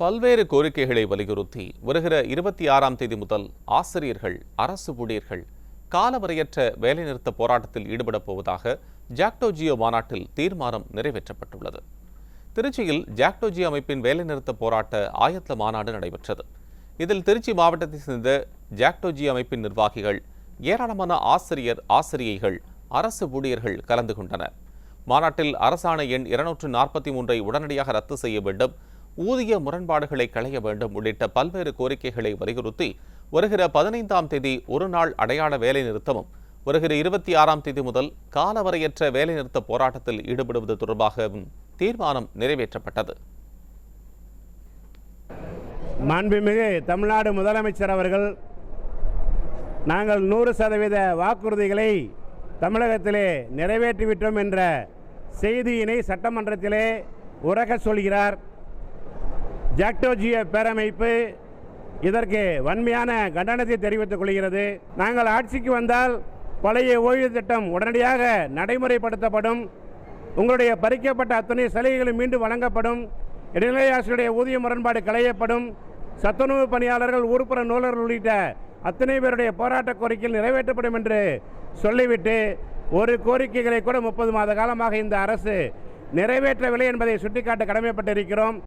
பல்வேறு கோரிக்கைகளை வலியுறுத்தி வருகிற 26ஆம் தேதி முதல் ஆசிரியர்கள், அரசு ஊழியர்கள் காலவரையற்ற வேலைநிறுத்த போராட்டத்தில் ஈடுபடப் போவதாக ஜாக்டோ ஜியோ மாநாட்டில் தீர்மானம் நிறைவேற்றப்பட்டுள்ளது. திருச்சியில் ஜாக்டோ ஜியோ அமைப்பின் வேலைநிறுத்த போராட்ட ஆயத்த மாநாடு நடைபெற்றது. இதில் திருச்சி மாவட்டத்தைச் சேர்ந்த ஜாக்டோ ஜியோ அமைப்பின் நிர்வாகிகள், ஏராளமான ஆசிரியைகள், அரசு ஊழியர்கள் கலந்து கொண்டனர். மாநாட்டில் அரசாணை எண் 243 உடனடியாக ரத்து செய்ய வேண்டும், ஊதிய முரண்பாடுகளை களைய வேண்டும் உள்ளிட்ட பல்வேறு கோரிக்கைகளை வலியுறுத்தி வருகிற 15ஆம் தேதி ஒருநாள் அடையாள வேலை நிறுத்தமும், வருகிற 26ஆம் தேதி முதல் காலவரையற்ற வேலைநிறுத்த போராட்டத்தில் ஈடுபடுவது தொடர்பாகவும் தீர்மானம் நிறைவேற்றப்பட்டது. மாண்புமிகு தமிழ்நாடு முதலமைச்சர் அவர்கள் நாங்கள் 100% வாக்குறுதிகளை தமிழகத்திலே நிறைவேற்றிவிட்டோம் என்ற செய்தியினை சட்டமன்றத்திலே உரக்க சொல்கிறார். ஜாக்டோ ஜியோ பேரமைப்பு இதற்கு வன்மையான கண்டனத்தை தெரிவித்துக் கொள்கிறது. நாங்கள் ஆட்சிக்கு வந்தால் பழைய ஓய்வு திட்டம் உடனடியாக நடைமுறைப்படுத்தப்படும், உங்களுடைய பறிக்கப்பட்ட அத்தனை சலுகைகளும் மீண்டும் வழங்கப்படும், இடைநிலை ஆசிரியருடைய ஊதிய முரண்பாடு களையப்படும், சத்துணவு பணியாளர்கள், ஊர்ப்புற நூலர்கள் உள்ளிட்ட அத்தனை பேருடைய போராட்ட கோரிக்கைகள் நிறைவேற்றப்படும் என்று சொல்லிவிட்டு ஒரு கோரிக்கைகளை கூட 30 மாத காலமாக இந்த அரசு நிறைவேற்றவில்லை என்பதை சுட்டிக்காட்ட கடமைப்பட்டிருக்கிறோம்.